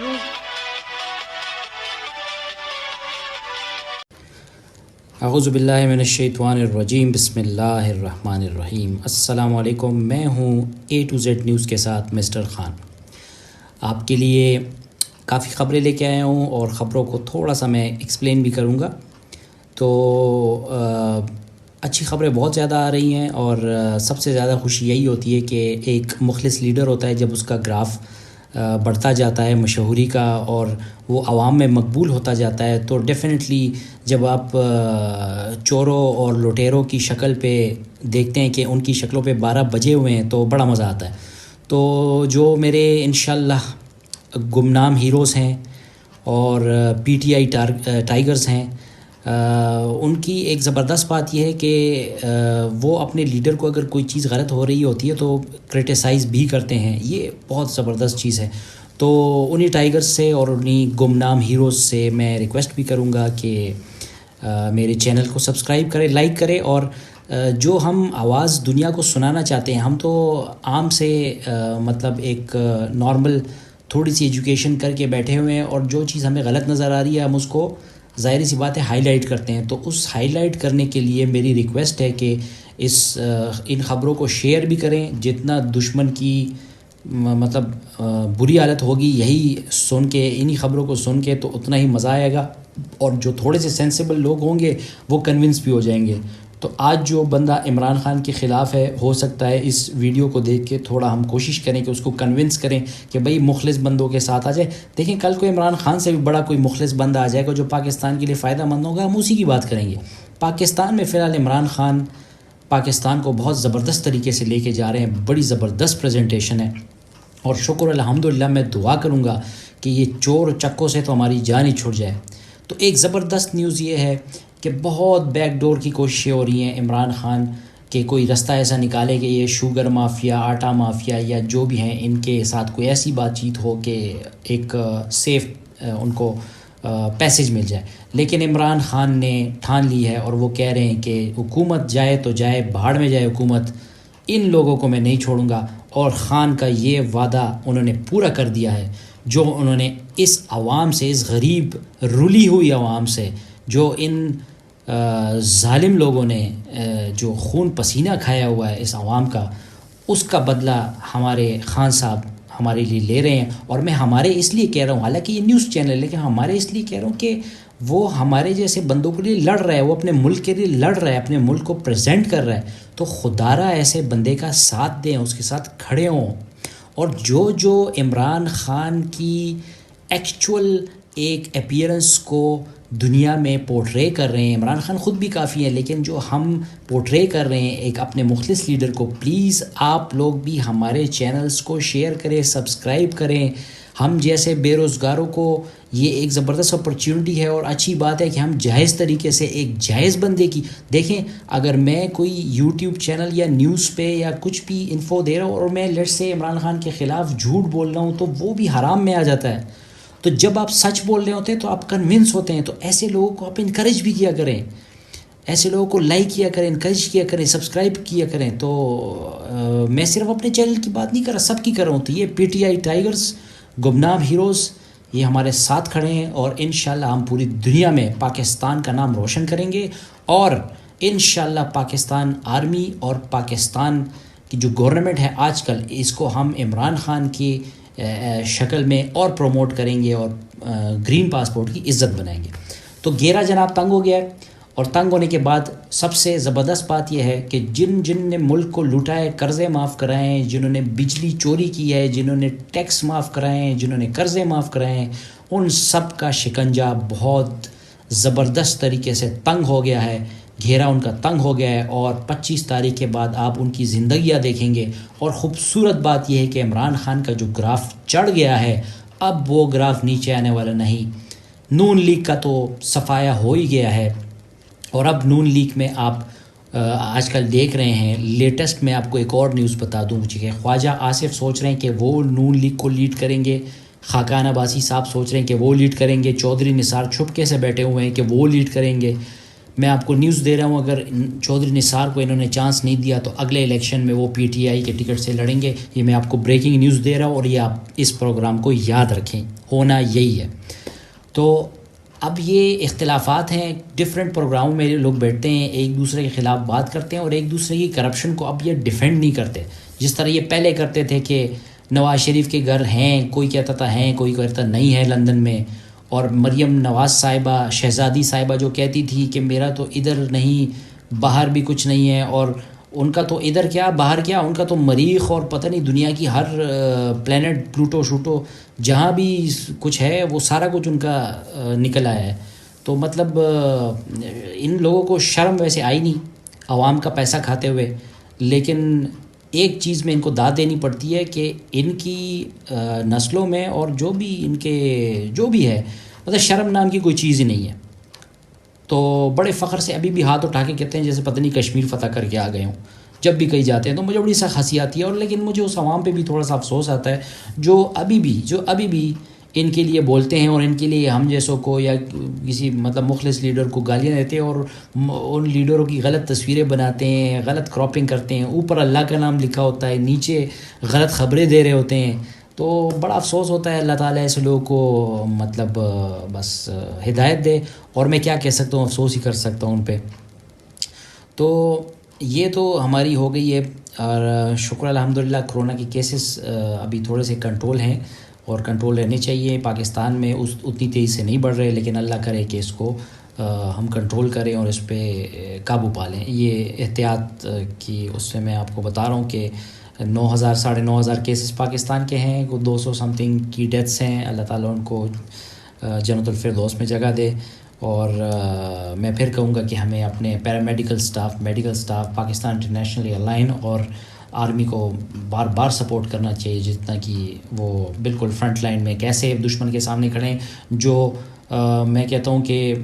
news. اعوذ باللہ من الشیطان الرجیم، بسم اللہ الرحمن الرحیم۔ السلام علیکم، میں ہوں A to Z نیوز کے ساتھ مسٹر خان۔ آپ کے لیے کافی خبریں لے کے آیا ہوں اور خبروں کو تھوڑا سا میں ایکسپلین بھی کروں گا۔ تو اچھی خبریں بہت زیادہ آ رہی ہیں اور سب سے زیادہ خوشی یہی ہوتی ہے کہ ایک مخلص لیڈر ہوتا ہے جب اس کا گراف بڑھتا جاتا ہے مشہوری کا اور وہ عوام میں مقبول ہوتا جاتا ہے، تو ڈیفینیٹلی جب آپ چوروں اور لٹیروں کی شکل پہ دیکھتے ہیں کہ ان کی شکلوں پہ 12 بجے ہوئے ہیں تو بڑا مزہ آتا ہے۔ تو جو میرے انشاءاللہ گمنام ہیروز ہیں اور پی ٹی آئی ٹائیگرز ہیں، ان کی ایک زبردست بات یہ ہے کہ وہ اپنے لیڈر کو اگر کوئی چیز غلط ہو رہی ہوتی ہے تو کرٹیسائز بھی کرتے ہیں۔ یہ بہت زبردست چیز ہے۔ تو انہی ٹائیگرز سے اور انہی گمنام ہیروز سے میں ریکویسٹ بھی کروں گا کہ میرے چینل کو سبسکرائب کریں، لائک کریں، اور جو ہم آواز دنیا کو سنانا چاہتے ہیں، ہم تو عام سے مطلب ایک نارمل تھوڑی سی ایجوکیشن کر کے بیٹھے ہوئے ہیں، اور جو چیز ہمیں غلط نظر آ رہی ہے ہم اس کو ظاہری سی بات ہے ہائی لائٹ کرتے ہیں۔ تو اس ہائی لائٹ کرنے کے لیے میری ریکویسٹ ہے کہ ان خبروں کو شیئر بھی کریں۔ جتنا دشمن کی مطلب بری حالت ہوگی یہی سن کے، انہی خبروں کو سن کے، تو اتنا ہی مزہ آئے گا، اور جو تھوڑے سے سینسیبل لوگ ہوں گے وہ کنونس بھی ہو جائیں گے۔ تو آج جو بندہ عمران خان کے خلاف ہے، ہو سکتا ہے اس ویڈیو کو دیکھ کے تھوڑا ہم کوشش کریں کہ اس کو کنونس کریں کہ بھئی مخلص بندوں کے ساتھ آ جائے۔ دیکھیں کل کو عمران خان سے بھی بڑا کوئی مخلص بندہ آ جائے گا جو پاکستان کے لیے فائدہ مند ہوگا، ہم اسی کی بات کریں گے۔ پاکستان میں فی الحال عمران خان پاکستان کو بہت زبردست طریقے سے لے کے جا رہے ہیں، بڑی زبردست پریزنٹیشن ہے، اور شکر الحمدللہ میں دعا کروں گا کہ یہ چور چکوں سے تو ہماری جان ہی چھوٹ جائے۔ تو ایک زبردست نیوز یہ ہے کہ بہت بیک ڈور کی کوششیں ہو رہی ہیں عمران خان کہ کوئی رستہ ایسا نکالے کہ یہ شوگر مافیا، آٹا مافیا یا جو بھی ہیں ان کے ساتھ کوئی ایسی بات چیت ہو کہ ایک سیف ان کو پیسج مل جائے۔ لیکن عمران خان نے ٹھان لی ہے اور وہ کہہ رہے ہیں کہ حکومت جائے تو جائے، بھاڑ میں جائے حکومت، ان لوگوں کو میں نہیں چھوڑوں گا۔ اور خان کا یہ وعدہ انہوں نے پورا کر دیا ہے، جو انہوں نے اس عوام سے، اس غریب رلی ہوئی عوام سے، جو ان ظالم لوگوں نے جو خون پسینہ کھایا ہوا ہے اس عوام کا، اس کا بدلہ ہمارے خان صاحب ہمارے لیے لے رہے ہیں۔ اور میں ہمارے اس لیے کہہ رہا ہوں، حالانکہ یہ نیوز چینل ہے، لیکن ہمارے اس لیے کہہ رہا ہوں کہ وہ ہمارے جیسے بندوں کے لیے لڑ رہا ہے، وہ اپنے ملک کے لیے لڑ رہا ہے، اپنے ملک کو پریزنٹ کر رہا ہے۔ تو خدارہ ایسے بندے کا ساتھ دیں، اس کے ساتھ کھڑے ہوں، اور جو عمران خان کی ایکچول ایک اپیئرنس کو دنیا میں پورٹرے کر رہے ہیں، عمران خان خود بھی کافی ہیں، لیکن جو ہم پورٹرے کر رہے ہیں ایک اپنے مخلص لیڈر کو، پلیز آپ لوگ بھی ہمارے چینلز کو شیئر کریں، سبسکرائب کریں۔ ہم جیسے بے روزگاروں کو یہ ایک زبردست اپرچونٹی ہے، اور اچھی بات ہے کہ ہم جائز طریقے سے ایک جائز بندے کی، دیکھیں اگر میں کوئی یوٹیوب چینل یا نیوز پہ یا کچھ بھی انفو دے رہا ہوں اور میں لیٹ سے عمران خان کے خلاف جھوٹ بول رہا ہوں تو وہ بھی حرام میں آ جاتا ہے۔ تو جب آپ سچ بول رہے ہوتے ہیں تو آپ کنونس ہوتے ہیں، تو ایسے لوگوں کو آپ انکریج بھی کیا کریں، ایسے لوگوں کو لائک کیا کریں، انکریج کیا کریں، سبسکرائب کیا کریں۔ تو میں صرف اپنے چینل کی بات نہیں کر رہا، سب کی کر رہا ہوں۔ تو یہ پی ٹی آئی ٹائیگرز، گمنام ہیروز، یہ ہمارے ساتھ کھڑے ہیں، اور انشاءاللہ ہم پوری دنیا میں پاکستان کا نام روشن کریں گے، اور انشاءاللہ پاکستان آرمی اور پاکستان کی جو گورنمنٹ ہے آج کل، اس کو ہم عمران خان کی شکل میں اور پروموٹ کریں گے، اور گرین پاسپورٹ کی عزت بنائیں گے۔ تو گیرا جناب تنگ ہو گیا ہے، اور تنگ ہونے کے بعد سب سے زبردست بات یہ ہے کہ جن نے ملک کو لوٹا ہے، قرضے معاف کرائے ہیں، جنہوں نے بجلی چوری کی ہے، جنہوں نے ٹیکس معاف کرائے ہیں، جنہوں نے قرضے معاف کرائے ہیں، ان سب کا شکنجہ بہت زبردست طریقے سے تنگ ہو گیا ہے، گھیرا ان کا تنگ ہو گیا ہے، اور 25 تاریخ کے بعد آپ ان کی زندگیاں دیکھیں گے۔ اور خوبصورت بات یہ ہے کہ عمران خان کا جو گراف چڑھ گیا ہے، اب وہ گراف نیچے آنے والا نہیں۔ نون لیگ کا تو صفایا ہو ہی گیا ہے، اور اب نون لیگ میں آپ آج کل دیکھ رہے ہیں، لیٹسٹ میں آپ کو ایک اور نیوز بتا دوں کہ خواجہ آصف سوچ رہے ہیں کہ وہ نون لیگ کو لیڈ کریں گے، خاقان عباسی صاحب سوچ رہے ہیں کہ وہ لیڈ کریں گے، چودھری نثار چھپکے سے بیٹھے ہوئے ہیں کہ وہ لیڈ کریں گے۔ میں آپ کو نیوز دے رہا ہوں، اگر چودھری نثار کو انہوں نے چانس نہیں دیا تو اگلے الیکشن میں وہ پی ٹی آئی کے ٹکٹ سے لڑیں گے. یہ میں آپ کو بریکنگ نیوز دے رہا ہوں، اور یہ آپ اس پروگرام کو یاد رکھیں، ہونا یہی ہے. تو اب یہ اختلافات ہیں، ڈفرینٹ پروگراموں میں لوگ بیٹھتے ہیں، ایک دوسرے کے خلاف بات کرتے ہیں اور ایک دوسرے کی کرپشن کو اب یہ ڈیفینڈ نہیں کرتے جس طرح یہ پہلے کرتے تھے کہ نواز شریف کے گھر ہیں، کوئی کہتا تھا ہیں، کوئی کہتا نہیں ہے لندن میں. اور مریم نواز صاحبہ، شہزادی صاحبہ جو کہتی تھی کہ میرا تو ادھر نہیں باہر بھی کچھ نہیں ہے، اور ان کا تو ادھر کیا باہر کیا، ان کا تو مریخ اور پتہ نہیں دنیا کی ہر پلینٹ پلوٹو شوٹو جہاں بھی کچھ ہے وہ سارا کچھ ان کا نکل آیا ہے. تو مطلب ان لوگوں کو شرم ویسے آئی نہیں عوام کا پیسہ کھاتے ہوئے. لیکن ایک چیز میں ان کو داد دینی پڑتی ہے کہ ان کی نسلوں میں اور جو بھی ان کے جو بھی ہے، مطلب شرم نام کی کوئی چیز ہی نہیں ہے. تو بڑے فخر سے ابھی بھی ہاتھ اٹھا کے کہتے ہیں جیسے پتہ نہیں کشمیر فتح کر کے آ گئے ہوں. جب بھی کہیں جاتے ہیں تو مجھے بڑی سخت ہنسی آتی ہے. اور لیکن مجھے اس عوام پہ بھی تھوڑا سا افسوس آتا ہے جو ابھی بھی ان کے لیے بولتے ہیں اور ان کے لیے ہم جیسوں کو یا کسی مطلب مخلص لیڈر کو گالیاں دیتے ہیں اور ان لیڈروں کی غلط تصویریں بناتے ہیں، غلط کراپنگ کرتے ہیں، اوپر اللہ کا نام لکھا ہوتا ہے، نیچے غلط خبریں دے رہے ہوتے ہیں. تو بڑا افسوس ہوتا ہے. اللہ تعالیٰ ایسے لوگوں کو مطلب بس ہدایت دے، اور میں کیا کہہ سکتا ہوں، افسوس ہی کر سکتا ہوں ان پہ. تو یہ تو ہماری ہو گئی ہے، اور شکر الحمدللہ کرونا کے کیسز ابھی تھوڑے سے کنٹرول ہیں اور کنٹرول رہنے چاہیے. پاکستان میں اتنی تیزی سے نہیں بڑھ رہے، لیکن اللہ کرے کہ اس کو ہم کنٹرول کریں اور اس پہ قابو پا لیں. یہ احتیاط کی اس سے میں آپ کو بتا رہا ہوں کہ 9,000 9,500 کیسز پاکستان کے ہیں، 200 سم تھنگ کی ڈیتھس ہیں. اللہ تعالیٰ ان کو جنت الفردوس میں جگہ دے. اور میں پھر کہوں گا کہ ہمیں اپنے paramedical staff, medical staff, Pakistan international air line اور آرمی کو بار بار سپورٹ کرنا چاہیے، جتنا کہ وہ بالکل فرنٹ لائن میں کیسے دشمن کے سامنے کھڑے ہیں. جو میں کہتا ہوں کہ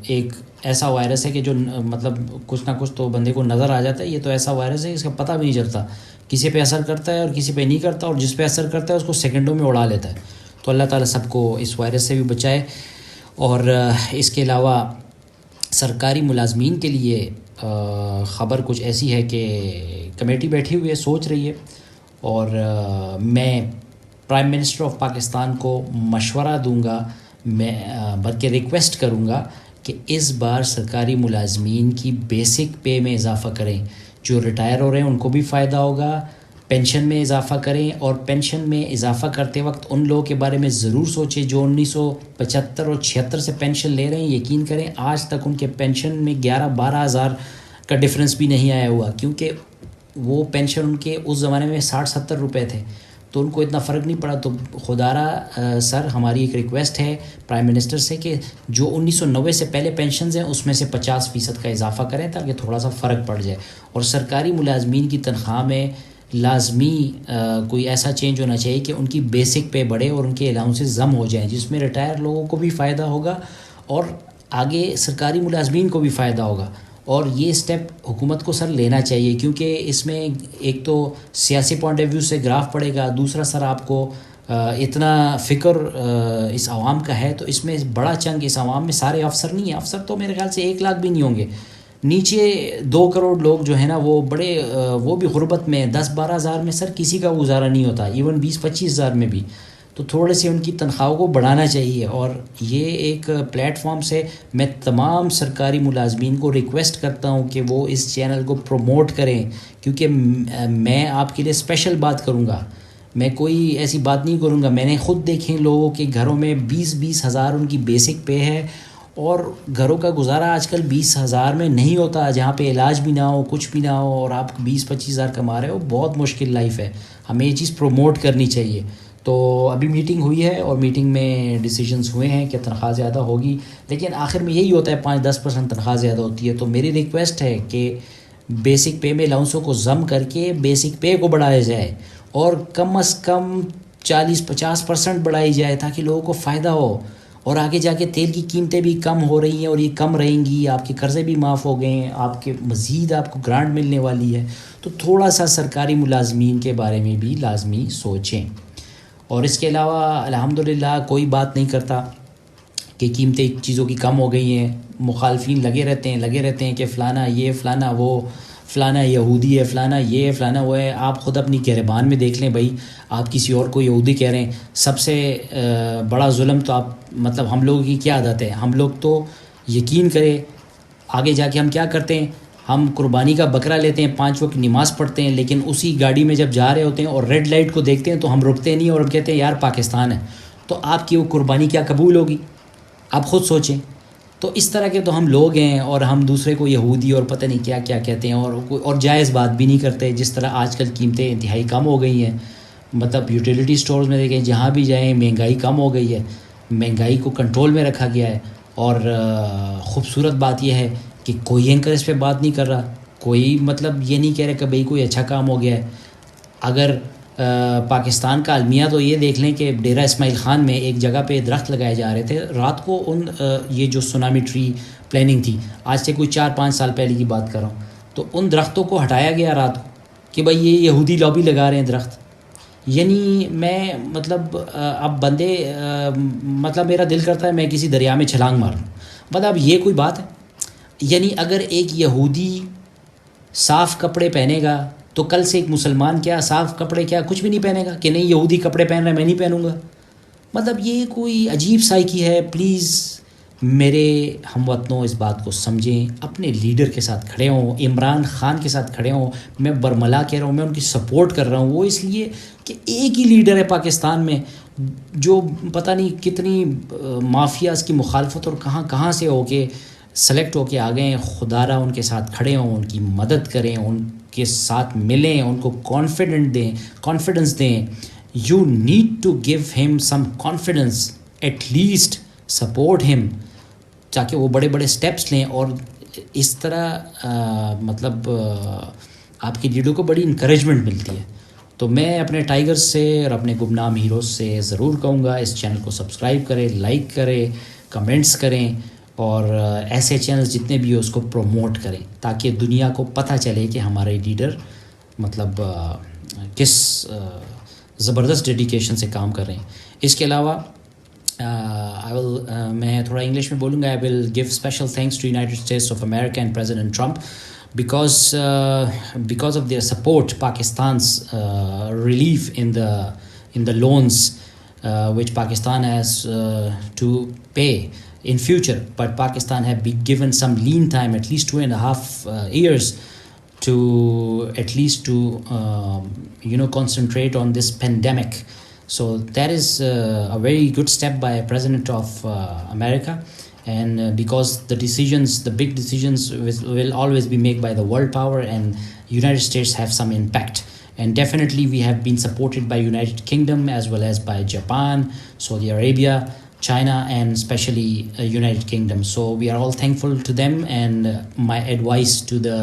ایک ایسا وائرس ہے کہ جو مطلب کچھ نہ کچھ تو بندے کو نظر آ جاتا ہے. یہ تو ایسا وائرس ہے اس کا پتہ بھی نہیں چلتا، کسی پہ اثر کرتا ہے اور کسی پہ نہیں کرتا، اور جس پہ اثر کرتا ہے اس کو سیکنڈوں میں اڑا لیتا ہے. تو اللہ تعالیٰ سب کو اس وائرس سے بھی بچائے. اور اس کے علاوہ سرکاری ملازمین کے لیے خبر کچھ ایسی ہے کہ کمیٹی بیٹھی ہوئی ہے، سوچ رہی ہے، اور میں پرائم منسٹر آف پاکستان کو مشورہ دوں گا، میں بلکہ ریکویسٹ کروں گا کہ اس بار سرکاری ملازمین کی بیسک پے میں اضافہ کریں. جو ریٹائر ہو رہے ہیں ان کو بھی فائدہ ہوگا. پینشن میں اضافہ کریں، اور پینشن میں اضافہ کرتے وقت ان لوگوں کے بارے میں ضرور سوچیں جو 1975 اور 76 سے پینشن لے رہے ہیں. یقین کریں آج تک ان کے پینشن میں 11-12 ہزار کا ڈفرنس بھی نہیں آیا ہوا، کیونکہ وہ پینشن ان کے اس زمانے میں 60-70 روپے تھے، تو ان کو اتنا فرق نہیں پڑا. تو خدارہ سر ہماری ایک ریکویسٹ ہے پرائم منسٹر سے کہ جو 1990 سے پہلے پینشنز ہیں اس میں سے 50% کا اضافہ کریں تاکہ تھوڑا سا فرق پڑ جائے. اور سرکاری ملازمین کی تنخواہ میں لازمی کوئی ایسا چینج ہونا چاہیے کہ ان کی بیسک پے بڑھے اور ان کے الاؤنسز ضم ہو جائیں، جس میں ریٹائر لوگوں کو بھی فائدہ ہوگا اور آگے سرکاری ملازمین کو بھی فائدہ ہوگا. اور یہ سٹیپ حکومت کو سر لینا چاہیے، کیونکہ اس میں ایک تو سیاسی پوائنٹ آف ویو سے گراف پڑے گا، دوسرا سر آپ کو اتنا فکر اس عوام کا ہے، تو اس میں بڑا چنک اس عوام میں سارے افسر نہیں ہیں. افسر تو میرے خیال سے 1 لاکھ بھی نہیں ہوں گے. نیچے 2 کروڑ لوگ جو ہیں نا وہ بڑے وہ بھی غربت میں 10-12 ہزار میں سر کسی کا گزارا نہیں ہوتا، ایون 20-25 ہزار میں بھی. تو تھوڑے سے ان کی تنخواہوں کو بڑھانا چاہیے. اور یہ ایک پلیٹ فارم سے میں تمام سرکاری ملازمین کو ریکویسٹ کرتا ہوں کہ وہ اس چینل کو پروموٹ کریں، کیونکہ میں آپ کے لیے اسپیشل بات کروں گا. میں کوئی ایسی بات نہیں کروں گا، میں نے خود دیکھیں لوگوں کے گھروں میں 20-20 ہزار ان کی بیسک پے ہے، اور گھروں کا گزارا آج کل 20 ہزار میں نہیں ہوتا، جہاں پہ علاج بھی نہ ہو، کچھ بھی نہ ہو، اور آپ 20-25 ہزار کما رہے ہو. بہت مشکل لائف ہے. ہمیں یہ چیز پروموٹ کرنی چاہیے. تو ابھی میٹنگ ہوئی ہے اور میٹنگ میں ڈیسیجنز ہوئے ہیں کہ تنخواہ زیادہ ہوگی، لیکن آخر میں یہی ہوتا ہے 5-10% تنخواہ زیادہ ہوتی ہے. تو میری ریکویسٹ ہے کہ بیسک پے میں الاؤنسوں کو ضم کر کے بیسک پے کو بڑھایا جائے، اور کم از کم 40-50% بڑھائی جائے تاکہ لوگوں کو فائدہ ہو. اور آگے جا کے تیل کی قیمتیں بھی کم ہو رہی ہیں اور یہ کم رہیں گی، آپ کے قرضے بھی معاف ہو گئے ہیں، آپ کے مزید آپ کو گرانٹ ملنے والی ہے. تو تھوڑا سا سرکاری ملازمین کے بارے میں بھی لازمی سوچیں. اور اس کے علاوہ الحمدللہ کوئی بات نہیں کرتا کہ قیمتیں چیزوں کی کم ہو گئی ہیں. مخالفین لگے رہتے ہیں کہ فلانا یہ فلانا وہ، فلانا یہودی ہے، فلانا یہ ہے، فلانا وہ ہے. آپ خود اپنی گریبان میں دیکھ لیں بھائی، آپ کسی اور کو یہودی کہہ رہے ہیں. سب سے بڑا ظلم تو آپ مطلب ہم لوگوں کی کیا عادت ہے، ہم لوگ تو یقین کرے آگے جا کے ہم کیا کرتے ہیں، ہم قربانی کا بکرا لیتے ہیں، 5 وقت نماز پڑھتے ہیں، لیکن اسی گاڑی میں جب جا رہے ہوتے ہیں اور ریڈ لائٹ کو دیکھتے ہیں تو ہم رکتے نہیں اور ہم کہتے ہیں یار پاکستان ہے. تو آپ کی وہ قربانی کیا قبول ہوگی؟ آپ خود سوچیں. تو اس طرح کے تو ہم لوگ ہیں، اور ہم دوسرے کو یہودی اور پتہ نہیں کیا کیا کہتے ہیں، اور جائز بات بھی نہیں کرتے. جس طرح آج کل قیمتیں انتہائی کم ہو گئی ہیں، مطلب یوٹیلیٹی سٹورز میں دیکھیں جہاں بھی جائیں مہنگائی کم ہو گئی ہے، مہنگائی کو کنٹرول میں رکھا گیا ہے. اور خوبصورت بات یہ ہے کہ کوئی اینکر اس پہ بات نہیں کر رہا، کوئی مطلب یہ نہیں کہہ رہا کہ بھئی کوئی اچھا کام ہو گیا ہے. اگر پاکستان کا المیہ تو یہ دیکھ لیں کہ ڈیرہ اسماعیل خان میں ایک جگہ پہ درخت لگائے جا رہے تھے رات کو. یہ جو سونامی ٹری پلاننگ تھی، آج سے کوئی 4-5 سال پہلے کی بات کر رہا ہوں، تو ان درختوں کو ہٹایا گیا رات کو کہ بھئی یہ یہودی لابی لگا رہے ہیں درخت. یعنی میں مطلب اب بندے مطلب میرا دل کرتا ہے میں کسی دریا میں چھلانگ ماروں. مطلب یہ کوئی بات ہے؟ یعنی اگر ایک یہودی صاف کپڑے پہنے گا تو کل سے ایک مسلمان کیا صاف کپڑے کیا کچھ بھی نہیں پہنے گا کہ نہیں یہودی کپڑے پہن رہے ہیں میں نہیں پہنوں گا؟ مطلب یہ کوئی عجیب سائیکی ہے. پلیز میرے ہم وطنوں اس بات کو سمجھیں، اپنے لیڈر کے ساتھ کھڑے ہوں، عمران خان کے ساتھ کھڑے ہوں. میں برملا کہہ رہا ہوں، میں ان کی سپورٹ کر رہا ہوں. وہ اس لیے کہ ایک ہی لیڈر ہے پاکستان میں جو پتہ نہیں کتنی مافیاز کی مخالفت اور کہاں سے ہو کے سلیکٹ ہو کے آ گئے ہیں. خدا را ان کے ساتھ کھڑے ہوں، ان کی مدد کریں، ان کے ساتھ ملیں، ان کو کانفیڈنس دیں. یو نیڈ ٹو گیو ہم سم کانفیڈنس، ایٹ لیسٹ سپورٹ ہم، تاکہ وہ بڑے بڑے سٹیپس لیں. اور اس طرح مطلب آپ کی لیڈر کو بڑی انکریجمنٹ ملتی ہے. تو میں اپنے ٹائیگرز سے اور اپنے گمنام ہیروز سے ضرور کہوں گا اس چینل کو سبسکرائب کریں، لائک کریں، کمنٹس کریں، اور ایسے چینلز جتنے بھی ہو اس کو پروموٹ کریں تاکہ دنیا کو پتہ چلے کہ ہمارے لیڈر مطلب کس زبردست ڈیڈیکیشن سے کام کر رہے ہیں. اس کے علاوہ میں تھوڑا انگلش میں بولوں گا. I will give special thanks to United States of America and President Trump because of their support, Pakistan's relief in the loans which Pakistan has to pay in future. But Pakistan have been given some lean time, at least 2.5 years, to at least to concentrate on this pandemic. So that is a very good step by President of America, and because the big decisions will always be made by the world power, and United States have some impact. And definitely we have been supported by United Kingdom as well as by Japan, Saudi Arabia, China, and especially United Kingdom. So we are all thankful to them, and my advice to the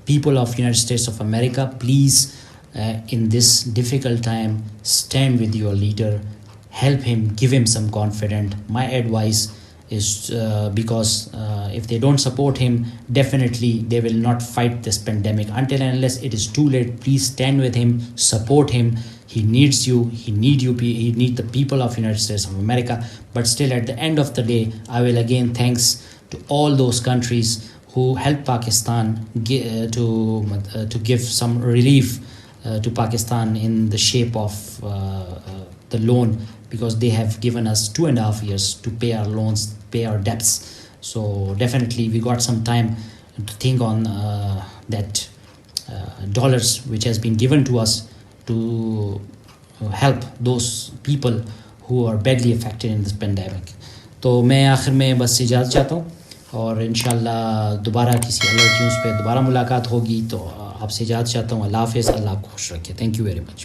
people of United States of America, please, in this difficult time, stand with your leader, help him, give him some confidence. My advice is because if they don't support him, definitely they will not fight this pandemic. Until and unless it is too late, please stand with him, support him. He needs you, he needs the people of United States of America. But still, at the end of the day, I will again thanks to all those countries who helped Pakistan to give some relief to Pakistan in the shape of the loan, because they have given us 2.5 years to pay our loans, pay our debts. So definitely we got some time to think on that dollars which has been given to us to help those people who are badly affected in this pandemic. تو میں آخر میں بس اجازت چاہتا ہوں، اور انشاءاللہ دوبارہ کسی الرٹ نیوز پہ دوبارہ ملاقات ہوگی. تو آپ سے اجازت چاہتا ہوں. اللہ حافظ. اللہ آپ کو خوش رکھے. Thank you very much.